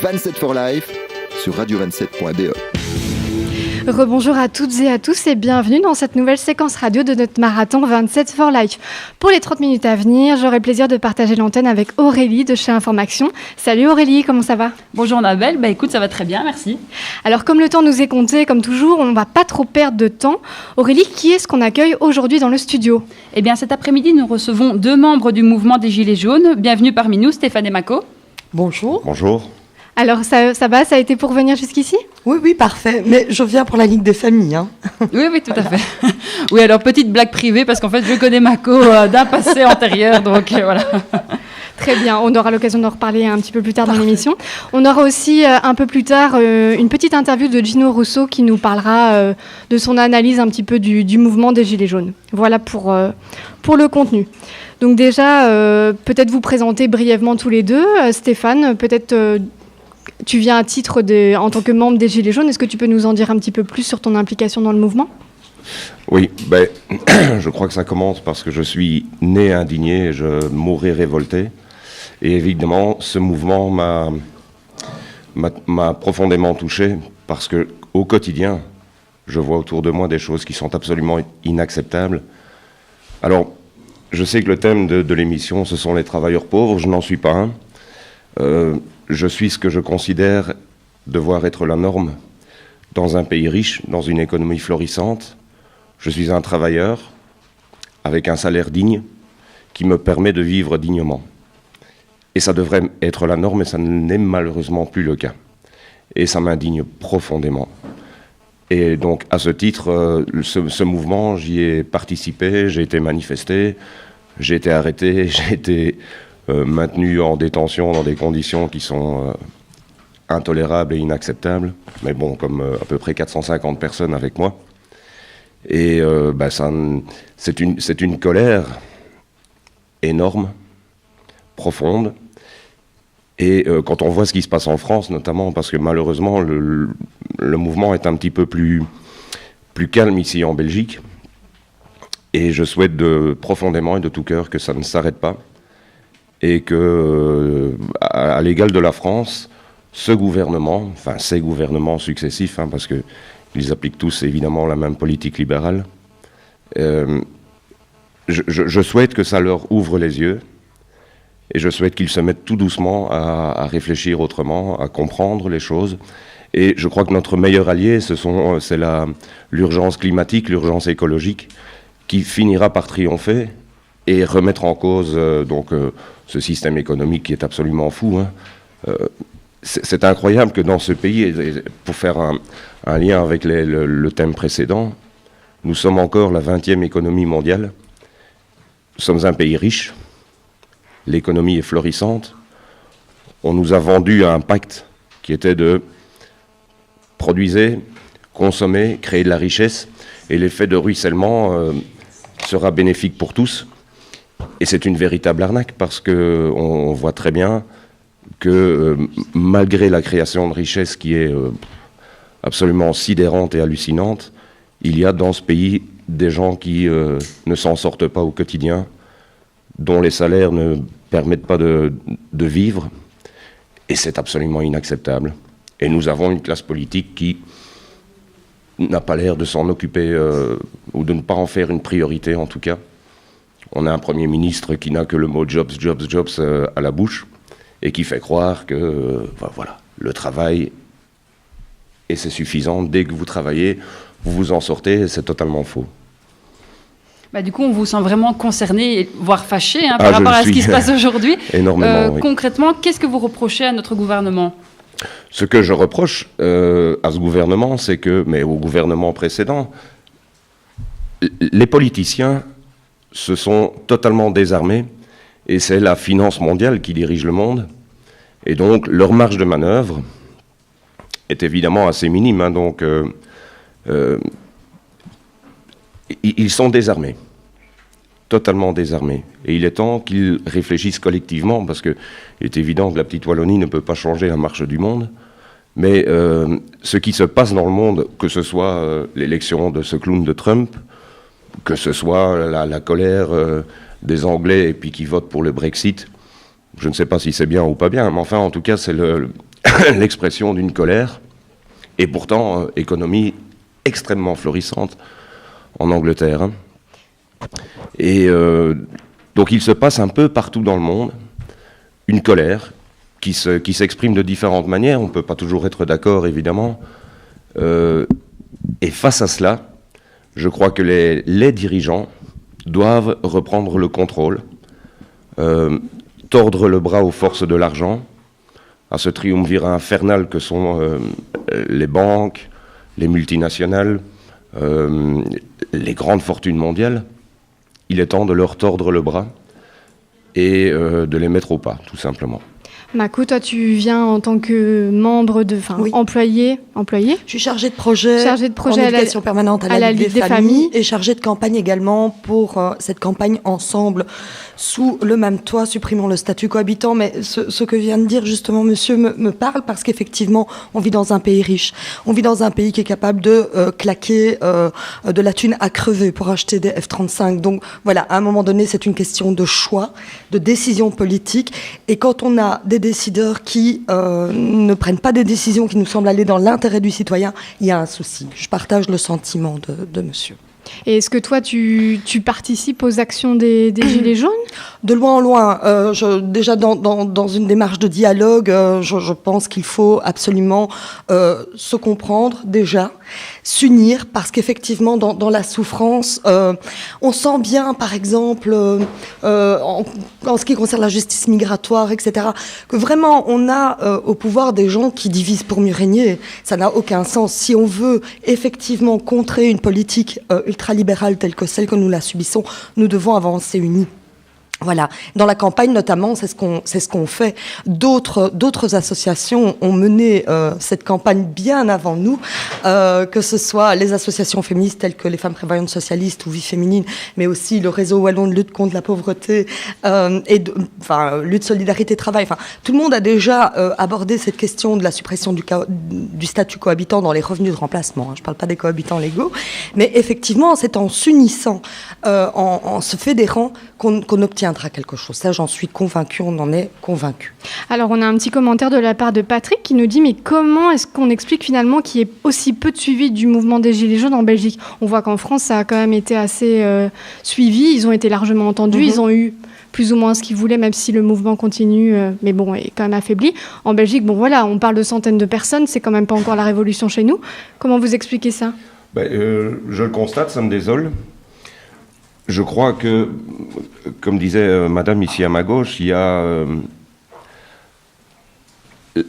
27 for Life sur radio27.be. Rebonjour à toutes et à tous et bienvenue dans cette nouvelle séquence radio de notre marathon 27 for Life. Pour les 30 minutes à venir, j'aurai le plaisir de partager l'antenne avec Aurélie de chez Information. Salut Aurélie, comment ça va ? Bonjour Annabelle, écoute, ça va très bien, merci. Alors comme le temps nous est compté, comme toujours, on ne va pas trop perdre de temps. Aurélie, qui est-ce qu'on accueille aujourd'hui dans le studio ? Eh bien cet après-midi, nous recevons 2 membres du mouvement des Gilets jaunes. Bienvenue parmi nous, Stéphane et Mako. Bonjour. Bonjour. Alors ça va, ça a été pour venir jusqu'ici ? Oui, parfait. Mais je viens pour la Ligue des familles. Hein. Oui, tout à fait. Oui, alors petite blague privée, parce qu'en fait, je connais Mako d'un passé antérieur, donc voilà. Très bien, on aura l'occasion d'en reparler un petit peu plus tard dans l'émission. On aura aussi un peu plus tard une petite interview de Gino Russo qui nous parlera de son analyse un petit peu du mouvement des Gilets jaunes. Voilà pour le contenu. Donc déjà, peut-être vous présenter brièvement tous les deux. Stéphane, peut-être tu viens à titre en tant que membre des Gilets jaunes. Est-ce que tu peux nous en dire un petit peu plus sur ton implication dans le mouvement ? Oui, je crois que ça commence parce que je suis né indigné et je mourrai révolté. Et évidemment, ce mouvement m'a profondément touché parce qu'au quotidien, je vois autour de moi des choses qui sont absolument inacceptables. Alors, je sais que le thème de l'émission, ce sont les travailleurs pauvres. Je n'en suis pas un. Je suis ce que je considère devoir être la norme dans un pays riche, dans une économie florissante. Je suis un travailleur avec un salaire digne qui me permet de vivre dignement. Et ça devrait être la norme, et ça n'est malheureusement plus le cas. Et ça m'indigne profondément. Et donc, à ce titre, ce mouvement, j'y ai participé, j'ai été manifesté, j'ai été arrêté, j'ai été maintenu en détention dans des conditions qui sont intolérables et inacceptables. Mais bon, comme à peu près 450 personnes avec moi. Et c'est une colère énorme, profonde. Et quand on voit ce qui se passe en France, notamment, parce que malheureusement, le mouvement est un petit peu plus calme ici en Belgique. Et je souhaite profondément et de tout cœur que ça ne s'arrête pas. Et que, à l'égal de la France, ces gouvernements successifs, parce qu'ils appliquent tous évidemment la même politique libérale, je souhaite que ça leur ouvre les yeux. Et je souhaite qu'ils se mettent tout doucement à réfléchir autrement, à comprendre les choses. Et je crois que notre meilleur allié, c'est l'urgence climatique, l'urgence écologique, qui finira par triompher et remettre en cause ce système économique qui est absolument fou. C'est incroyable que dans ce pays, pour faire un lien avec le thème précédent, nous sommes encore la 20e économie mondiale. Nous sommes un pays riche. L'économie est florissante. On nous a vendu un pacte qui était de produire, consommer, créer de la richesse, et l'effet de ruissellement sera bénéfique pour tous. Et c'est une véritable arnaque parce qu'on voit très bien que malgré la création de richesse qui est absolument sidérante et hallucinante, il y a dans ce pays des gens qui ne s'en sortent pas au quotidien, dont les salaires ne permettent pas de vivre, et c'est absolument inacceptable. Et nous avons une classe politique qui n'a pas l'air de s'en occuper, ou de ne pas en faire une priorité en tout cas. On a un Premier ministre qui n'a que le mot « jobs » à la bouche, et qui fait croire que le travail, et c'est suffisant, dès que vous travaillez, vous vous en sortez, c'est totalement faux. Du coup, on vous sent vraiment concerné, voire fâché par rapport à ce qui se passe aujourd'hui. Énormément, oui. Concrètement, qu'est-ce que vous reprochez à notre gouvernement ? Ce que je reproche à ce gouvernement, mais au gouvernement précédent, les politiciens se sont totalement désarmés, et c'est la finance mondiale qui dirige le monde. Et donc, leur marge de manœuvre est évidemment assez minime. Ils sont désarmés, totalement désarmés. Et il est temps qu'ils réfléchissent collectivement, parce qu'il est évident que la petite Wallonie ne peut pas changer la marche du monde. Mais ce qui se passe dans le monde, que ce soit l'élection de ce clown de Trump, que ce soit la colère des Anglais et puis qui votent pour le Brexit, je ne sais pas si c'est bien ou pas bien, mais enfin, en tout cas, c'est l'expression d'une colère, et pourtant, économie extrêmement florissante en Angleterre. Hein. Et donc il se passe un peu partout dans le monde une colère qui s'exprime de différentes manières, on ne peut pas toujours être d'accord évidemment, et face à cela, je crois que les dirigeants doivent reprendre le contrôle, tordre le bras aux forces de l'argent, à ce triumvirat infernal que sont les banques, les multinationales, les grandes fortunes mondiales. Il est temps de leur tordre le bras et de les mettre au pas, tout simplement. Mako, toi, tu viens en tant que membre Oui. employé. Je suis chargée de projet en éducation permanente à la Ligue des familles et chargée de campagne également pour cette campagne Ensemble sous le même toit, supprimons le statut cohabitant. Mais ce que vient de dire justement monsieur me parle parce qu'effectivement, on vit dans un pays riche. On vit dans un pays qui est capable de claquer de la thune à crever pour acheter des F-35. Donc voilà, à un moment donné, c'est une question de choix, de décision politique. Et quand on a des décideurs qui ne prennent pas des décisions qui nous semblent aller dans l'intérêt du citoyen, il y a un souci. Je partage le sentiment de monsieur. Et est-ce que toi, tu participes aux actions des Gilets jaunes ? De loin en loin. Déjà, dans une démarche de dialogue, je pense qu'il faut absolument se comprendre déjà, s'unir, parce qu'effectivement, dans la souffrance, on sent bien, par exemple, en ce qui concerne la justice migratoire, etc., que vraiment, on a au pouvoir des gens qui divisent pour mieux régner. Ça n'a aucun sens. Si on veut effectivement contrer une politique ultralibérale telle que celle que nous la subissons, nous devons avancer unis. Voilà. Dans la campagne, notamment, c'est ce qu'on fait. D'autres associations ont mené cette campagne bien avant nous, que ce soit les associations féministes telles que les Femmes prévoyantes socialistes ou Vie féminine, mais aussi le réseau wallon de lutte contre la pauvreté lutte solidarité travail. Enfin, tout le monde a déjà abordé cette question de la suppression du statut cohabitant dans les revenus de remplacement. Hein. Je ne parle pas des cohabitants légaux, mais effectivement, c'est en s'unissant, en se fédérant qu'on obtiendra quelque chose. Ça, j'en suis convaincue, on en est convaincu. Alors, on a un petit commentaire de la part de Patrick qui nous dit « Mais comment est-ce qu'on explique finalement qu'il y ait aussi peu de suivi du mouvement des Gilets jaunes en Belgique ?» On voit qu'en France, ça a quand même été assez suivi. Ils ont été largement entendus. Ils ont eu plus ou moins ce qu'ils voulaient, même si le mouvement continue, mais bon, est quand même affaibli. En Belgique, bon voilà, on parle de centaines de personnes. C'est quand même pas encore la révolution chez nous. Comment vous expliquez ça ? Je le constate, ça me désole. Je crois que, comme disait madame ici à ma gauche, il y a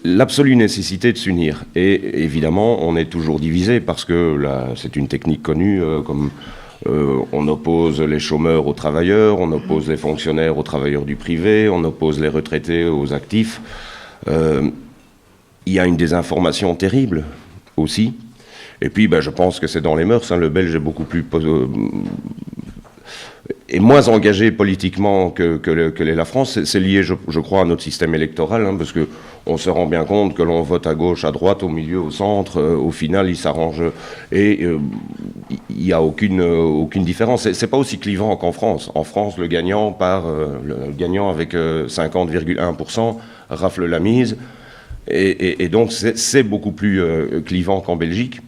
l'absolue nécessité de s'unir. Et évidemment, on est toujours divisé parce que là, c'est une technique connue, comme on oppose les chômeurs aux travailleurs, on oppose les fonctionnaires aux travailleurs du privé, on oppose les retraités aux actifs. Il y a une désinformation terrible aussi. Et puis, je pense que c'est dans les mœurs. Hein, le Belge est beaucoup plus... est moins engagé politiquement que l'est la France. C'est lié, je crois, à notre système électoral, hein, parce qu'on se rend bien compte que l'on vote à gauche, à droite, au milieu, au centre, au final, il s'arrange. Et il n'y a aucune différence. C'est pas aussi clivant qu'en France. En France, le gagnant avec 50,1% rafle la mise. Et donc, c'est beaucoup plus clivant qu'en Belgique.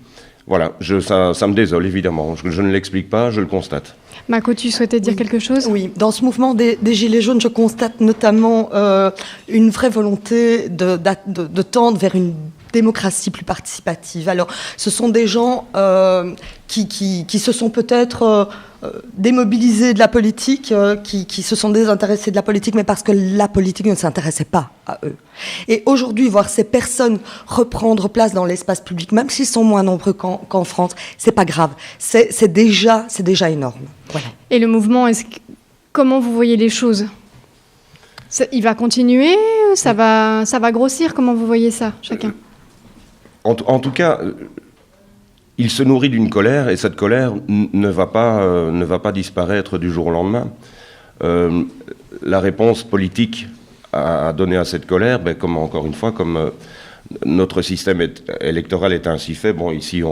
Voilà, ça me désole, évidemment. Je ne l'explique pas, je le constate. Mako, tu souhaitais dire quelque chose ? Oui, dans ce mouvement des Gilets jaunes, je constate notamment une vraie volonté de tendre vers une démocratie plus participative. Alors, ce sont des gens qui se sont peut-être démobilisés de la politique, qui se sont désintéressés de la politique, mais parce que la politique ne s'intéressait pas à eux. Et aujourd'hui, voir ces personnes reprendre place dans l'espace public, même s'ils sont moins nombreux qu'en France, c'est pas grave. C'est déjà énorme. Voilà. Et le mouvement, comment vous voyez les choses ? Il va continuer ? Ça va grossir ? Comment vous voyez ça, chacun ? En tout cas, il se nourrit d'une colère, et cette colère ne va pas disparaître du jour au lendemain. La réponse politique à donner à cette colère, comme encore une fois, comme notre système électoral est ainsi fait, bon, ici,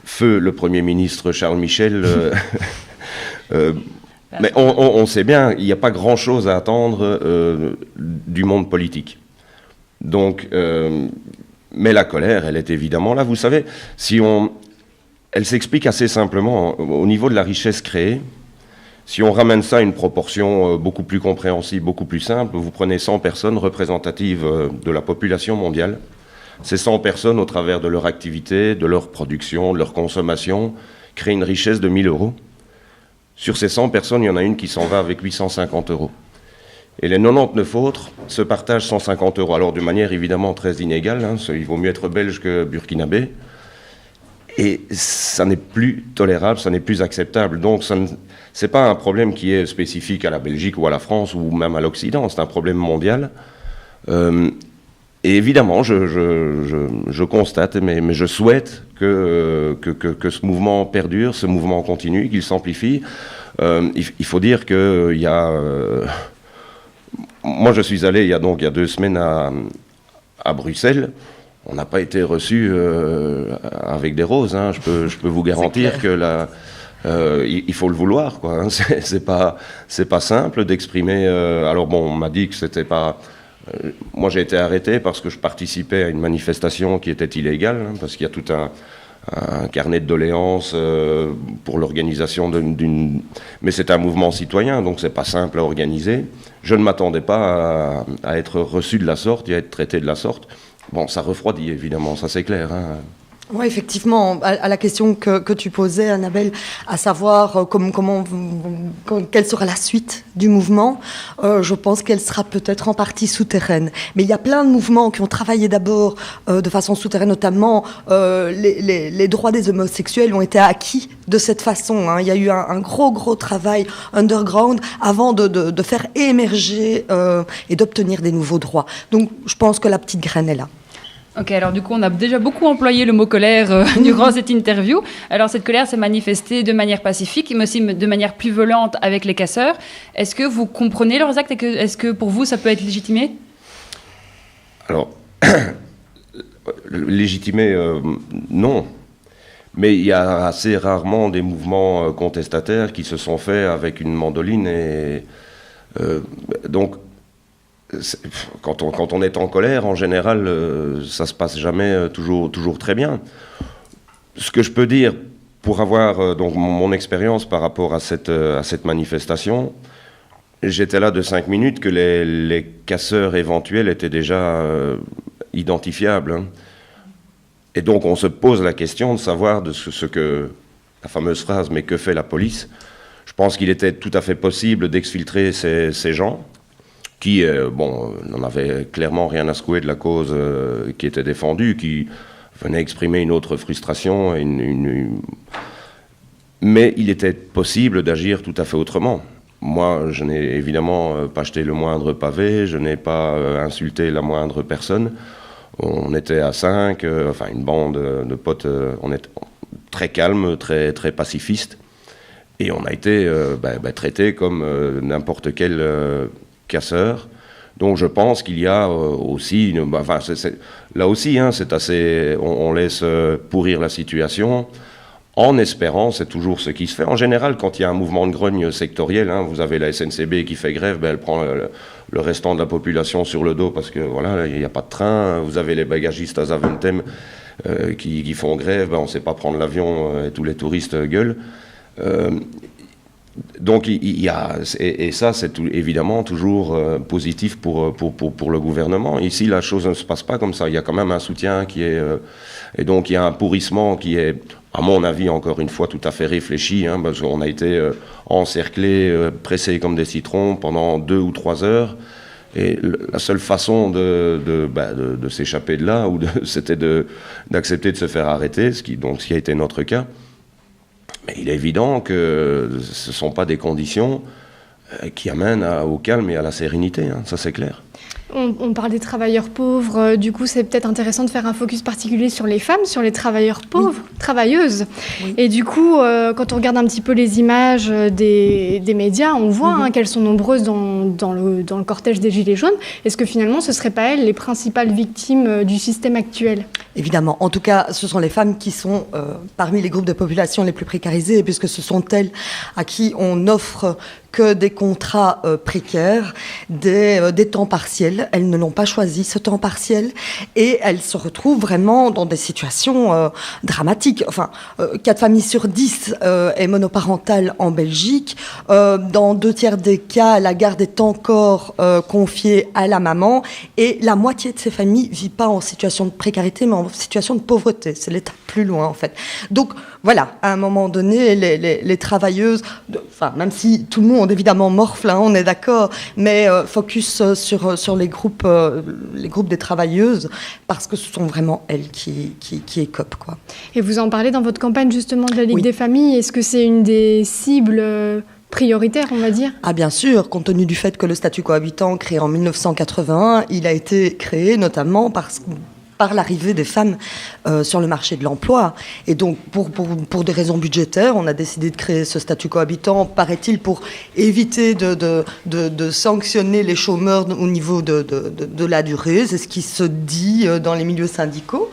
feu le Premier ministre Charles Michel, mais on sait bien, il n'y a pas grand-chose à attendre du monde politique. Donc, mais la colère, elle est évidemment là. Vous savez, elle s'explique assez simplement au niveau de la richesse créée. Si on ramène ça à une proportion beaucoup plus compréhensible, beaucoup plus simple, vous prenez 100 personnes représentatives de la population mondiale. Ces 100 personnes, au travers de leur activité, de leur production, de leur consommation, créent une richesse de 1 000 euros. Sur ces 100 personnes, il y en a une qui s'en va avec 850 euros. Et les 99 autres se partagent 150 euros. Alors, de manière évidemment très inégale, hein, il vaut mieux être belge que burkinabé. Et ça n'est plus tolérable, ça n'est plus acceptable. Donc, ce n'est pas un problème qui est spécifique à la Belgique ou à la France ou même à l'Occident, c'est un problème mondial. Et évidemment, je constate, mais je souhaite que ce mouvement perdure, ce mouvement continue, qu'il s'amplifie. Il faut dire qu'il y a... moi, je suis allé il y a 2 semaines à Bruxelles. On n'a pas été reçus avec des roses. Hein. Je peux vous garantir que il faut le vouloir, quoi. Hein. C'est pas simple d'exprimer. Alors bon, on m'a dit que c'était pas. Moi, j'ai été arrêté parce que je participais à une manifestation qui était illégale, hein, parce qu'il y a tout un carnet de doléances pour l'organisation d'une... Mais c'est un mouvement citoyen, donc c'est pas simple à organiser. Je ne m'attendais pas à être reçu de la sorte et à être traité de la sorte. Bon, ça refroidit, évidemment, ça c'est clair. Hein. Oui, effectivement, à la question que tu posais, Annabelle, à savoir quelle sera la suite du mouvement, je pense qu'elle sera peut-être en partie souterraine. Mais il y a plein de mouvements qui ont travaillé d'abord de façon souterraine, notamment les droits des homosexuels ont été acquis de cette façon. Hein. Il y a eu un gros travail underground avant de faire émerger et d'obtenir des nouveaux droits. Donc je pense que la petite graine est là. Ok, alors du coup, on a déjà beaucoup employé le mot colère durant cette interview. Alors cette colère s'est manifestée de manière pacifique, mais aussi de manière plus violente avec les casseurs. Est-ce que vous comprenez leurs actes et est-ce que pour vous, ça peut être légitimé ? Alors, légitimé, non. Mais il y a assez rarement des mouvements contestataires qui se sont faits avec une mandoline. Et donc, quand on est en colère, en général, ça se passe jamais toujours très bien. Ce que je peux dire, pour avoir donc mon expérience par rapport à cette manifestation, j'étais là de 5 minutes que les casseurs éventuels étaient déjà identifiables. Hein. Et donc on se pose la question de savoir de ce que, la fameuse phrase, mais que fait la police ? Je pense qu'il était tout à fait possible d'exfiltrer ces gens, qui, n'en avaient clairement rien à secouer de la cause qui était défendue, qui venait exprimer une autre frustration. Mais il était possible d'agir tout à fait autrement. Moi, je n'ai évidemment pas jeté le moindre pavé, je n'ai pas insulté la moindre personne. On était à 5, une bande de potes, on était très calme, très, très pacifiste. Et on a été traités comme n'importe quel... casseurs. Donc je pense qu'il y a aussi, là aussi, hein, c'est assez, on laisse pourrir la situation en espérant, c'est toujours ce qui se fait. En général, quand il y a un mouvement de grogne sectoriel, hein, vous avez la SNCB qui fait grève, elle prend le restant de la population sur le dos parce que voilà, il n'y a pas de train. Vous avez les bagagistes à Zaventem qui font grève, on ne sait pas prendre l'avion et tous les touristes gueulent. Donc il y a, et ça c'est évidemment toujours positif pour le gouvernement. Ici la chose ne se passe pas comme ça, il y a quand même un soutien qui est et donc il y a un pourrissement qui est, à mon avis, encore une fois tout à fait réfléchi, hein, parce qu'on a été encerclés, pressés comme des citrons pendant 2 ou 3 heures, et la seule façon de s'échapper de là c'était d'accepter de se faire arrêter, ce qui a été notre cas. Mais il est évident que ce ne sont pas des conditions qui amènent au calme et à la sérénité, hein, ça c'est clair. On parle des travailleurs pauvres, du coup c'est peut-être intéressant de faire un focus particulier sur les femmes, sur les travailleurs pauvres, travailleuses. Oui. Et du coup, quand on regarde un petit peu les images des médias, on voit qu'elles sont nombreuses dans le cortège des Gilets jaunes. Est-ce que finalement ce ne seraient pas elles les principales victimes du système actuel ? Évidemment. En tout cas, ce sont les femmes qui sont parmi les groupes de population les plus précarisés, puisque ce sont elles à qui on offre que des contrats précaires, des temps partiels. Elles ne l'ont pas choisi, ce temps partiel, et elles se retrouvent vraiment dans des situations dramatiques. Enfin, 4 familles sur 10 est monoparentale en Belgique. Dans 2 tiers des cas, la garde est encore confiée à la maman, et la moitié de ces familles ne vit pas en situation de précarité, mais en situation de pauvreté. C'est l'étape plus loin, en fait. Donc, voilà, à un moment donné, les travailleuses, même si tout le monde évidemment morfle, hein, on est d'accord, mais focus sur les groupes des travailleuses, parce que ce sont vraiment elles qui écopent, quoi. Et vous en parlez dans votre campagne justement de la Ligue des familles. Est-ce que c'est une des cibles prioritaire, on va dire? Ah bien sûr, compte tenu du fait que le statut cohabitant, créé en 1981, il a été créé notamment par l'arrivée des femmes sur le marché de l'emploi. Et donc, pour des raisons budgétaires, on a décidé de créer ce statut cohabitant, paraît-il, pour éviter de sanctionner les chômeurs au niveau de la durée. C'est ce qui se dit dans les milieux syndicaux.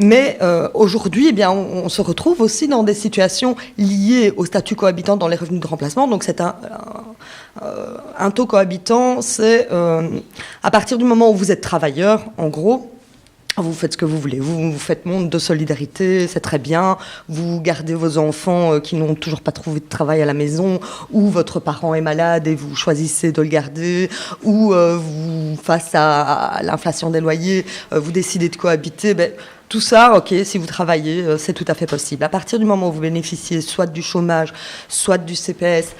Mais aujourd'hui, eh bien, on se retrouve aussi dans des situations liées au statut cohabitant dans les revenus de remplacement. Donc, c'est un taux cohabitant, c'est à partir du moment où vous êtes travailleur, en gros, vous faites ce que vous voulez. Vous faites monde de solidarité, c'est très bien. Vous gardez vos enfants qui n'ont toujours pas trouvé de travail à la maison, ou votre parent est malade et vous choisissez de le garder, ou face à l'inflation des loyers, vous décidez de cohabiter. Tout ça, ok, si vous travaillez, c'est tout à fait possible. À partir du moment où vous bénéficiez soit du chômage, soit du CPS,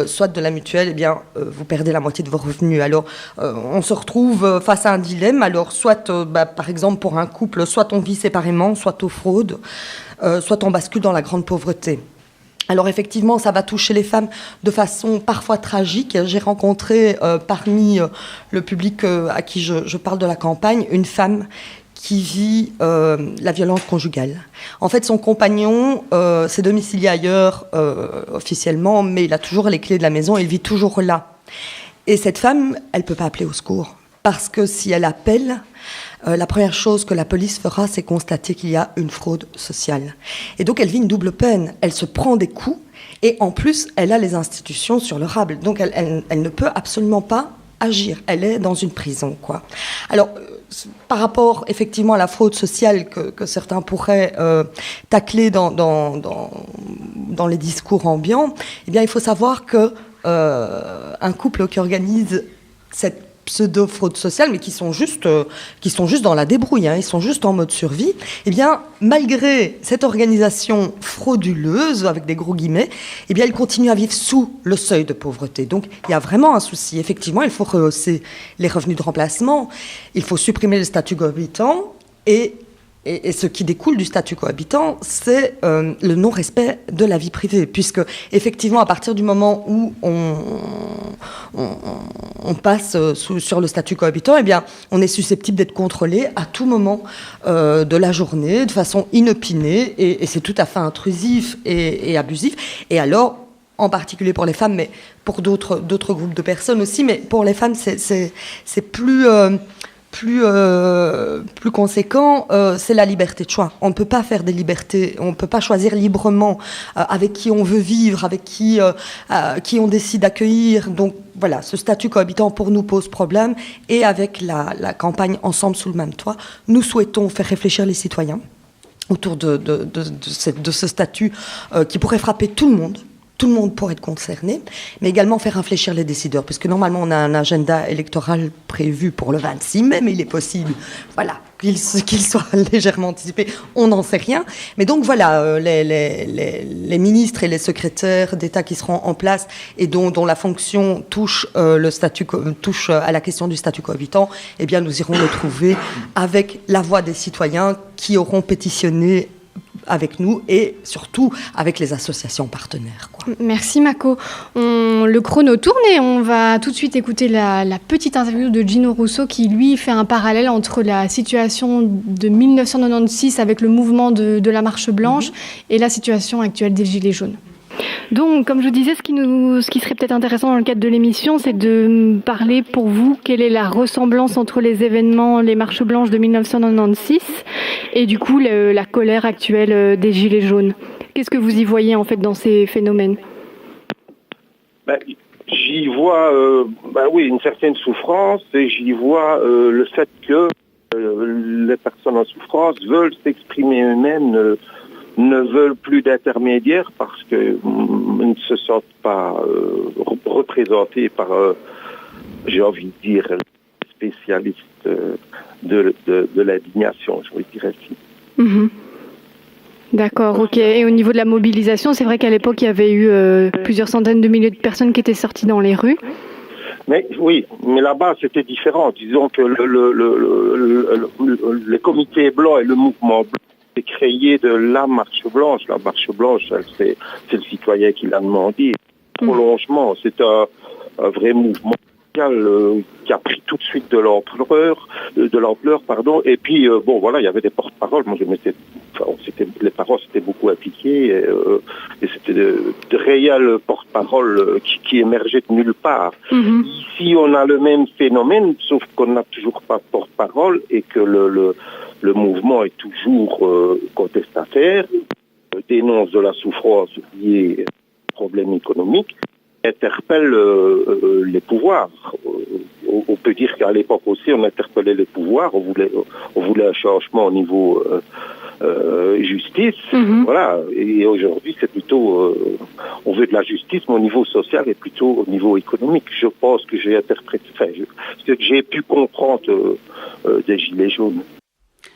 soit de la mutuelle, eh bien, vous perdez la moitié de vos revenus. Alors, on se retrouve face à un dilemme. Alors, soit, par exemple, pour un couple, soit on vit séparément, soit aux fraudes, soit on bascule dans la grande pauvreté. Alors effectivement, ça va toucher les femmes de façon parfois tragique. J'ai rencontré parmi le public à qui je parle de la campagne, une femme qui vit la violence conjugale. En fait, son compagnon s'est domicilié ailleurs officiellement, mais il a toujours les clés de la maison et il vit toujours là. Et cette femme, elle ne peut pas appeler au secours. Parce que si elle appelle, la première chose que la police fera, c'est constater qu'il y a une fraude sociale. Et donc, elle vit une double peine. Elle se prend des coups et en plus, elle a les institutions sur le râble. Donc, elle ne peut absolument pas agir. Elle est dans une prison, quoi. Alors, par rapport effectivement à la fraude sociale que certains pourraient tacler dans les discours ambiants, eh bien, il faut savoir que un couple qui organise cette pseudo-fraude sociale, mais qui sont juste dans la débrouille, hein, ils sont juste en mode survie, eh bien, malgré cette organisation frauduleuse, avec des gros guillemets, eh bien, ils continuent à vivre sous le seuil de pauvreté. Donc, il y a vraiment un souci. Effectivement, il faut rehausser les revenus de remplacement, il faut supprimer le statut cohabitant, et ce qui découle du statut cohabitant, c'est le non-respect de la vie privée, puisque effectivement, à partir du moment où on passe sur le statut cohabitant, eh bien, on est susceptible d'être contrôlé à tout moment de la journée, de façon inopinée, et c'est tout à fait intrusif et abusif. Et alors, en particulier pour les femmes, mais pour d'autres groupes de personnes aussi, mais pour les femmes, c'est plus conséquent, c'est la liberté de choix. On ne peut pas faire des libertés, on ne peut pas choisir librement avec qui on veut vivre, avec qui on décide d'accueillir. Donc voilà, ce statut cohabitant pour nous pose problème. Et avec la campagne Ensemble sous le même toit, nous souhaitons faire réfléchir les citoyens autour de ce statut qui pourrait frapper tout le monde. Tout le monde pourrait être concerné, mais également faire réfléchir les décideurs, puisque normalement on a un agenda électoral prévu pour le 26 mai, mais il est possible, voilà, qu'il soit légèrement anticipé, on n'en sait rien. Mais donc voilà, les ministres et les secrétaires d'État qui seront en place et dont la fonction touche à la question du statut cohabitant, eh bien nous irons le trouver avec la voix des citoyens qui auront pétitionné avec nous et surtout avec les associations partenaires, quoi. Merci Mako. Le chrono tourne et on va tout de suite écouter la petite interview de Gino Russo qui lui fait un parallèle entre la situation de 1996 avec le mouvement de la Marche Blanche et la situation actuelle des Gilets jaunes. Donc, comme je vous disais, ce qui serait peut-être intéressant dans le cadre de l'émission, c'est de parler pour vous quelle est la ressemblance entre les événements, les marches blanches de 1996 et du coup la colère actuelle des Gilets jaunes. Qu'est-ce que vous y voyez en fait dans ces phénomènes ? J'y vois, oui, une certaine souffrance, et j'y vois le fait que les personnes en souffrance veulent s'exprimer eux-mêmes, ne veulent plus d'intermédiaires parce qu'ils ne se sentent pas représentés par, j'ai envie de dire, spécialistes de l'indignation, je vous dirais ainsi. Mhm. D'accord, ok. Et au niveau de la mobilisation, c'est vrai qu'à l'époque, il y avait eu plusieurs centaines de milliers de personnes qui étaient sorties dans les rues. Mais oui, mais là-bas c'était différent. Disons que les comités blancs et le mouvement blanc étaient créés de la marche blanche. La marche blanche, c'est le citoyen qui l'a demandé. Prolongement, c'est un vrai mouvement qui a pris tout de suite de l'ampleur, et puis il y avait des porte-paroles. Moi, les paroles s'étaient beaucoup appliquées, et c'était de réels porte-paroles qui émergeaient de nulle part. Ici, on a le même phénomène, sauf qu'on n'a toujours pas de porte-parole et que le mouvement est toujours contestataire, dénonce de la souffrance liée aux problèmes économiques, interpelle les pouvoirs. On peut dire qu'à l'époque aussi, on interpellait les pouvoirs, on voulait un changement au niveau justice. Voilà. Et aujourd'hui, c'est plutôt, on veut de la justice, mais au niveau social et plutôt au niveau économique. Je pense que j'ai interprété, ce que j'ai pu comprendre des Gilets jaunes.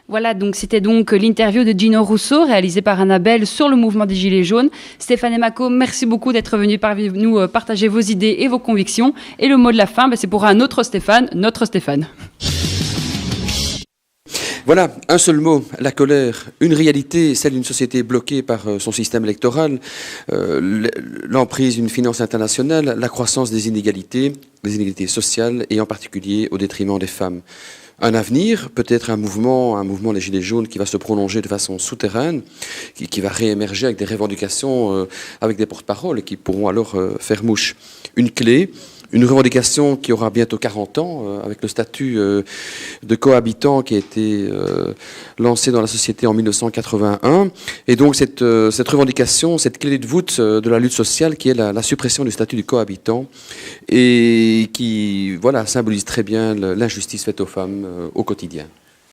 Voilà, donc c'était donc l'interview de Gino Russo, réalisée par Annabelle sur le mouvement des Gilets jaunes. Stéphane et Mako, merci beaucoup d'être venus parmi nous partager vos idées et vos convictions. Et le mot de la fin, c'est pour un autre Stéphane, notre Stéphane. Voilà, un seul mot, la colère. Une réalité, celle d'une société bloquée par son système électoral, l'emprise d'une finance internationale, la croissance des inégalités sociales et en particulier au détriment des femmes. Un avenir, peut-être un mouvement des Gilets jaunes qui va se prolonger de façon souterraine, qui va réémerger avec des revendications, avec des porte-paroles qui pourront alors faire mouche. Une clé, une revendication qui aura bientôt 40 ans, avec le statut de cohabitant qui a été lancé dans la société en 1981. Et donc cette revendication, cette clé de voûte de la lutte sociale qui est la suppression du statut du cohabitant et qui symbolise très bien l'injustice faite aux femmes au quotidien.